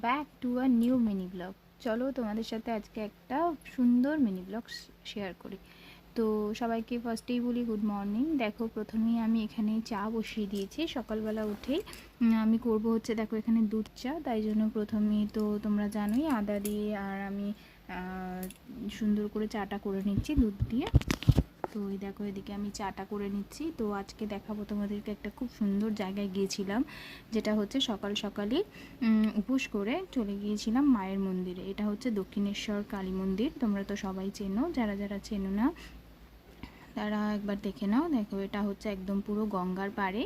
Back to a new mini blog. চলো তোমাদের সাথে আজকে একটা সুন্দর মিনি ব্লগ শেয়ার করি। তো সবাইকে ফার্স্টেই বলি গুড মর্নিং। দেখো প্রথমেই আমি এখানে চা বসিয়ে দিয়েছি সকালবেলা উঠেই। আমি করব হচ্ছে দেখো এখানে দুধ চা, তাই জন্য প্রথমেই তো তোমরা জানোই আদা দিয়ে আর আমি সুন্দর করে চাটা করে নিচ্ছি দুধ দিয়ে। তো এই দেখো এদিকে আমি চাটা করে নিচ্ছি। তো আজকে দেখাবো তোমাদেরকে একটা খুব সুন্দর জায়গায় গিয়েছিলাম, যেটা হচ্ছে সকাল সকালই উপোস করে চলে গিয়েছিলাম মায়ের মন্দিরে। এটা হচ্ছে দক্ষিণেশ্বর কালী মন্দির। তোমরা তো সবাই চেনো, যারা যারা চেনো না তারা একবার দেখে নাও। দেখো এটা হচ্ছে একদম পুরো গঙ্গার পাড়ে।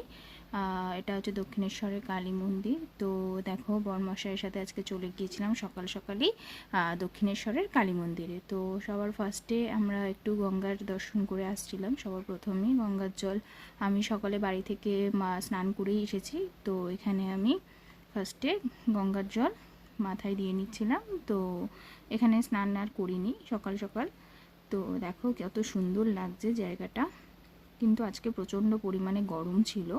এটা হচ্ছে দক্ষিণেশ্বরের কালী মন্দির। তো দেখো বরমশাইয়ের সাথে আজকে চলে গিয়েছিলাম সকাল সকালই দক্ষিণেশ্বরের কালী মন্দিরে। তো সবার ফার্স্টে আমরা একটু গঙ্গার দর্শন করে আসছিলাম। সবার প্রথমেই গঙ্গার জল আমি সকালে বাড়ি থেকে স্নান করেই এসেছি। তো এখানে আমি ফার্স্টে গঙ্গার জল মাথায় দিয়ে নিচ্ছিলাম। তো এখানে স্নান আর করিনি সকাল সকাল। তো দেখো কত সুন্দর লাগছে জায়গাটা, কিন্তু আজকে প্রচণ্ড পরিমাণে গরম ছিল।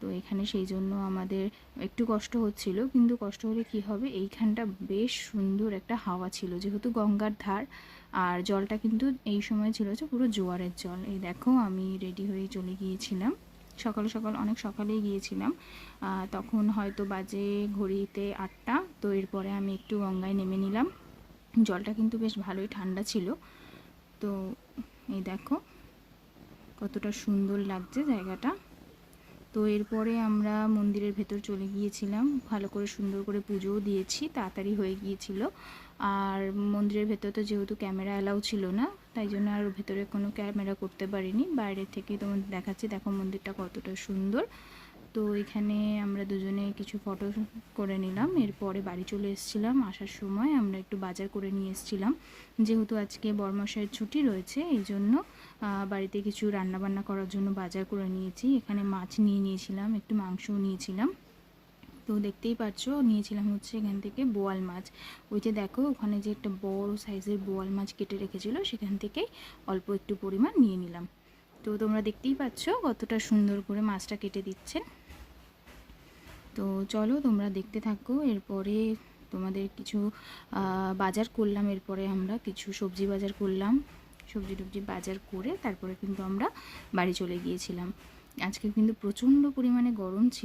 তো এখানে সেই জন্য আমাদের একটু কষ্ট হচ্ছিল, কিন্তু কষ্ট হলে কি হবে, এইখানটা বেশ সুন্দর একটা হাওয়া ছিল যেহেতু গঙ্গার ধার। আর জলটা কিন্তু এই সময় ছিল যে পুরো জোয়ারের জল। এই দেখো আমি রেডি হয়ে চলে গিয়েছিলাম সকাল সকাল, অনেক সকালেই গিয়েছিলাম। তখন হয়তো বাজে ঘড়িতে 8টা। তো এরপরে আমি একটু গঙ্গায় নেমে নিলাম। জলটা কিন্তু বেশ ভালোই ঠান্ডা ছিল। তো এই দেখো কতটা সুন্দর লাগছে জায়গাটা। তো এরপরে আমরা মন্দিরের ভেতর চলে গিয়েছিলাম, ভালো করে সুন্দর করে পুজোও দিয়েছি, তাড়াতাড়ি হয়ে গিয়েছিল। আর মন্দিরের ভেতর তো যেহেতু ক্যামেরা অ্যালাউ ছিল না, তাই জন্য আর ভেতরে কোনো ক্যামেরা করতে পারিনি, বাইরে থেকে তোমাদের দেখাচ্ছি। দেখো মন্দিরটা কতটা সুন্দর। তো এখানে আমরা দুজনে কিছু ফটো করে নিলাম। এরপরে বাড়ি চলে এসেছিলাম। আসার সময় আমরা একটু বাজার করে নিয়ে এসেছিলাম, যেহেতু আজকে বরমশাইয়ের ছুটি রয়েছে এই জন্য বাড়িতে কিছু রান্নাবান্না করার জন্য বাজার করে নিয়েছি। এখানে মাছ নিয়ে নিয়েছিলাম, একটু মাংসও নিয়েছিলাম। তো দেখতেই পাচ্ছ নিয়েছিলাম হচ্ছে এখান থেকে বোয়াল মাছ। ওই যে দেখো ওখানে যে একটা বড় সাইজের বোয়াল মাছ কেটে রেখেছিল, সেখান থেকে অল্প একটু পরিমাণ নিয়ে নিলাম। তো তোমরা দেখতেই পাচ্ছ কতটা সুন্দর করে মাছটা কেটে দিচ্ছেন। তো চলো তোমরা দেখতে থাকো। এরপরে তোমাদের কিছু বাজার করলাম, এরপরে আমরা কিছু সবজি বাজার করলাম। সবজি টবজি বাজার করে তারপরে কিন্তু আমরা বাড়ি চলে গিয়েছিলাম। আজকে কিন্তু প্রচণ্ড পরিমাণে গরম ছিল।